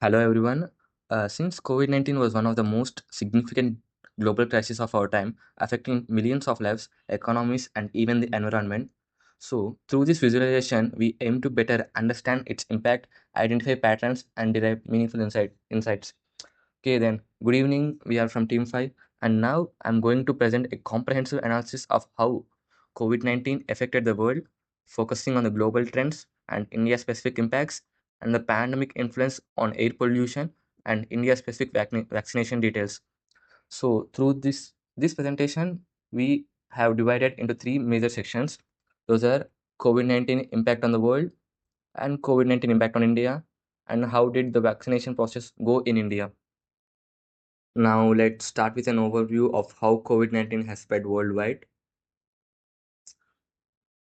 Hello, everyone. Since COVID 19 was one of the most significant global crises of our time, affecting millions of lives, economies, and even the environment, so through this visualization, we aim to better understand its impact, identify patterns, and derive meaningful insights. Okay, then, good evening. We are from Team 5, and now I'm going to present a comprehensive analysis of how COVID 19 affected the world, focusing on the global trends and India specific impacts, and the pandemic influence on air pollution and India specific vaccination details. So, through this presentation, we have divided into three major sections. Those are COVID 19 impact on the world, and COVID 19 impact on India, and how did the vaccination process go in India. Now, let's start with an overview of how COVID 19 has spread worldwide.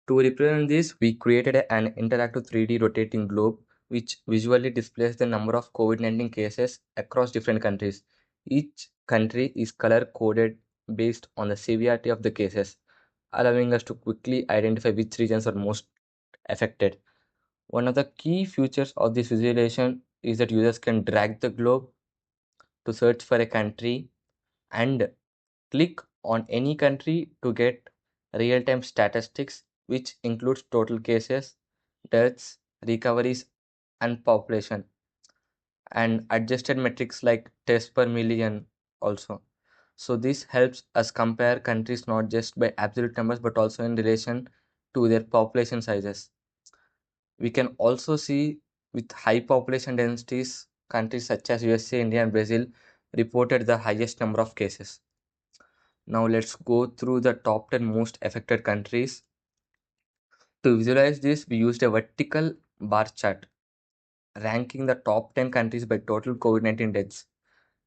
To represent this, we created an interactive 3D rotating globe which visually displays the number of COVID 19 cases across different countries. Each country is color coded based on the severity of the cases, allowing us to quickly identify which regions are most affected. One of the key features of this visualization is that users can drag the globe to search for a country and click on any country to get real time statistics, which includes total cases, deaths, recoveries, and population, and adjusted metrics like tests per million also. So, this helps us compare countries not just by absolute numbers but also in relation to their population sizes. We can also see with high population densities, countries such as USA, India, and Brazil reported the highest number of cases. Now let's go through the top 10 most affected countries. To visualize this, we used a vertical bar chart ranking the top 10 countries by total COVID 19 deaths.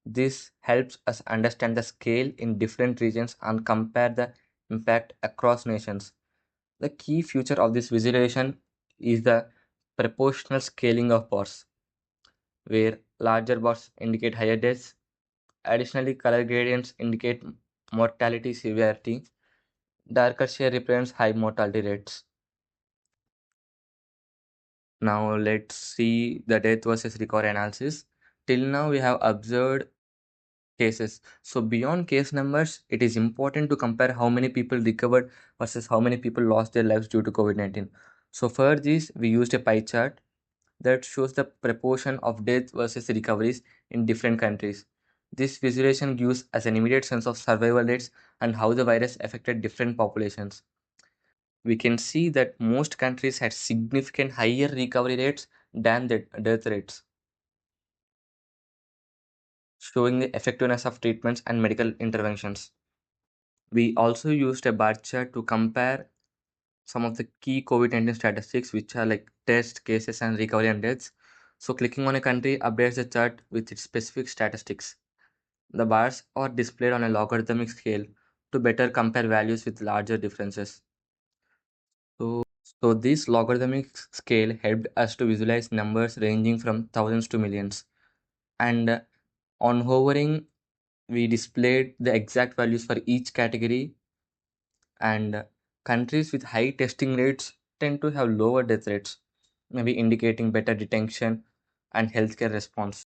This helps us understand the scale in different regions and compare the impact across nations. The key feature of this visualization is the proportional scaling of bars, where larger bars indicate higher deaths. Additionally, color gradients indicate mortality severity. Darker shade represents high mortality rates. Now let's see the death versus recovery analysis. Till now we have observed cases. So beyond case numbers, it is important to compare how many people recovered versus how many people lost their lives due to COVID-19. So for this, we used a pie chart that shows the proportion of deaths versus recoveries in different countries. This visualization gives us an immediate sense of survival rates and how the virus affected different populations. We can see that most countries had significant higher recovery rates than the death rates, showing the effectiveness of treatments and medical interventions. We also used a bar chart to compare some of the key COVID 19 statistics, which are like test cases and recovery and deaths. So, clicking on a country updates the chart with its specific statistics. The bars are displayed on a logarithmic scale to better compare values with larger differences. So this logarithmic scale helped us to visualize numbers ranging from thousands to millions. And on hovering, we displayed the exact values for each category. And countries with high testing rates tend to have lower death rates, maybe indicating better detection and healthcare response.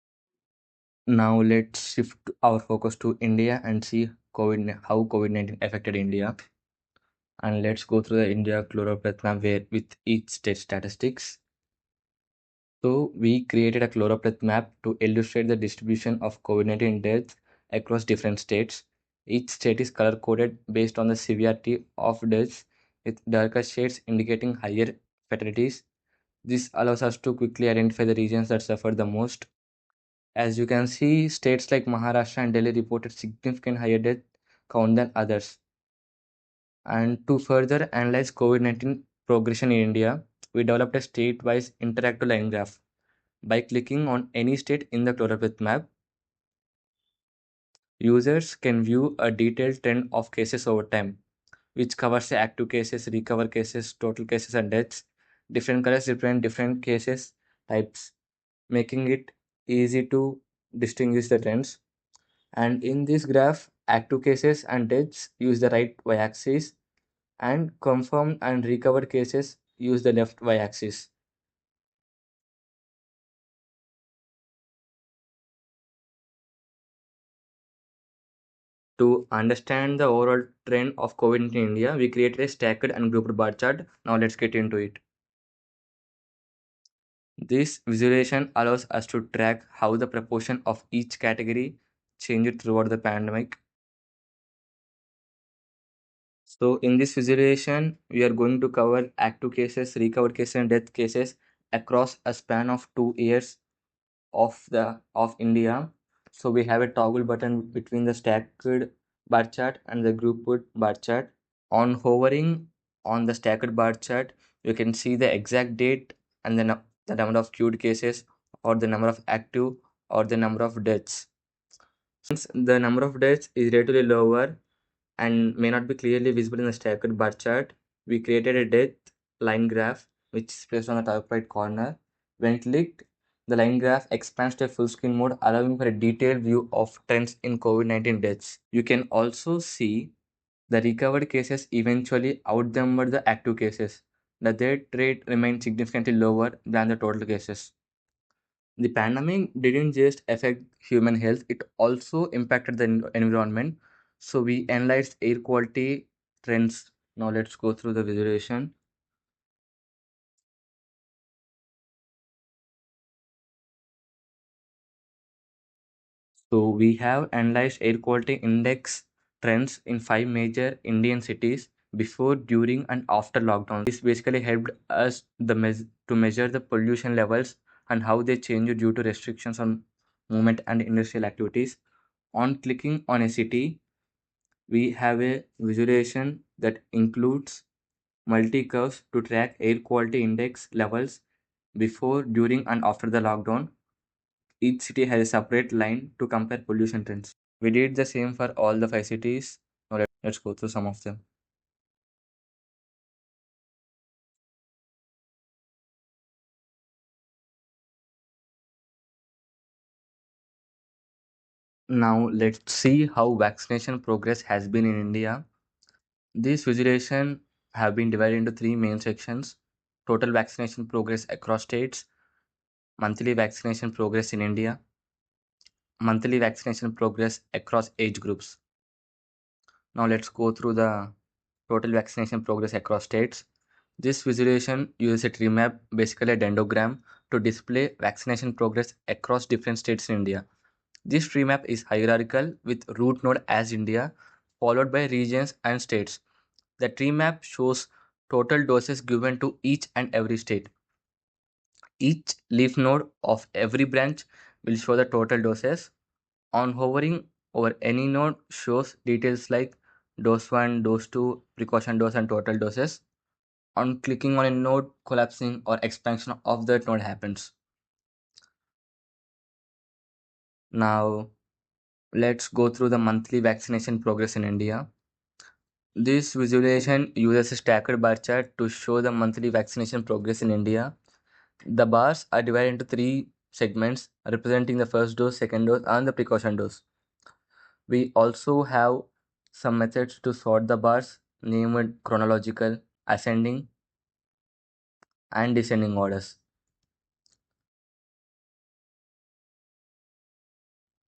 Now let's shift our focus to India and see how COVID 19 affected India. And let's go through the India chloropleth map where with each state statistics. So we created a chloropleth map to illustrate the distribution of COVID-19 deaths across different states. Each state is color coded based on the severity of deaths, with darker shades indicating higher fatalities. This allows us to quickly identify the regions that suffered the most. As you can see, states like Maharashtra and Delhi reported significant higher death count than others. And to further analyze COVID 19 progression in India, we developed a state wise interactive line graph. By clicking on any state in the chlorophyll map, users can view a detailed trend of cases over time, which covers the active cases, recover cases, total cases, and deaths. Different colors represent different cases types, making it easy to distinguish the trends. And in this graph, active cases and deaths use the right y axis, and confirmed and recovered cases use the left y axis. To understand the overall trend of COVID in India, we created a stacked and grouped bar chart. Now let's get into it. This visualization allows us to track how the proportion of each category changed throughout the pandemic. So in this visualization, we are going to cover active cases, recovered cases, and death cases across a span of 2 years of India. So we have a toggle button between the stacked bar chart and the grouped bar chart. On hovering on the stacked bar chart, you can see the exact date and the number of queued cases, or the number of active, or the number of deaths. Since the number of deaths is relatively lower and may not be clearly visible in the stacked bar chart, we created a death line graph which is placed on the top right corner. When clicked, the line graph expands to a full screen mode, allowing for a detailed view of trends in COVID-19 deaths. You can also see the recovered cases eventually outnumber the active cases. The death rate remained significantly lower than the total cases. The pandemic didn't just affect human health, it also impacted the environment. So we analyzed air quality trends. Now let's go through the visualization. So we have analyzed air quality index trends in five major Indian cities before, during, and after lockdown. This basically helped us to measure the pollution levels and how they change due to restrictions on movement and industrial activities. On clicking on a city, we have a visualization that includes multi-curves to track air quality index levels before, during, and after the lockdown. Each city has a separate line to compare pollution trends. We did the same for all the five cities. Now let's go through some of them. Now let's see how vaccination progress has been in India. These visualization have been divided into three main sections: total vaccination progress across states, monthly vaccination progress in India, monthly vaccination progress across age groups. Now let's go through the total vaccination progress across states. This visualization uses a tree map, basically a dendrogram, to display vaccination progress across different states in India. This tree map is hierarchical with root node as India, followed by regions and states. The tree map shows total doses given to each and every state. Each leaf node of every branch will show the total doses. On hovering over any node shows details like dose 1, dose 2, precaution dose, and total doses. On clicking on a node, collapsing or expansion of that node happens. Now, let's go through the monthly vaccination progress in India. This visualization uses a stacked bar chart to show the monthly vaccination progress in India. The bars are divided into three segments representing the first dose, second dose, and the precaution dose. We also have some methods to sort the bars, named chronological, ascending, and descending orders.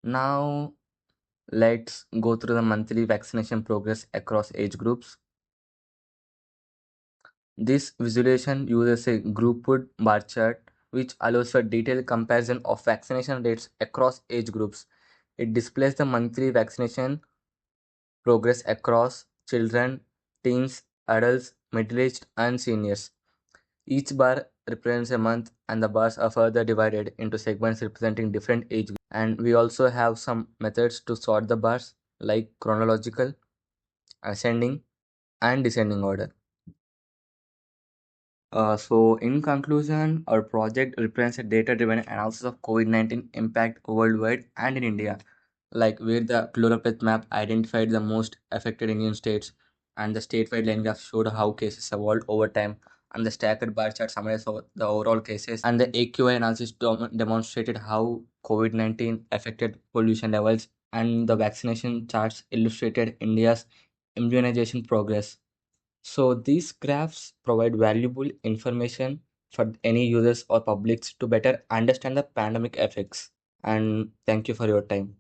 Now, let's go through the monthly vaccination progress across age groups. This visualization uses a grouped bar chart which allows for detailed comparison of vaccination rates across age groups. It displays the monthly vaccination progress across children, teens, adults, middle aged, and seniors. Each bar represents a month, and the bars are further divided into segments representing different age groups. And we also have some methods to sort the bars, like chronological, ascending, and descending order. So, in conclusion, our project represents a data driven analysis of COVID 19 impact worldwide and in India, like where the chloropleth map identified the most affected Indian states, and the statewide line graph showed how cases evolved over time, and the stacked bar chart summarized the overall cases, and the AQI analysis demonstrated how COVID 19 affected pollution levels, and the vaccination charts illustrated India's immunization progress. So these graphs provide valuable information for any users or publics to better understand the pandemic effects. And thank you for your time.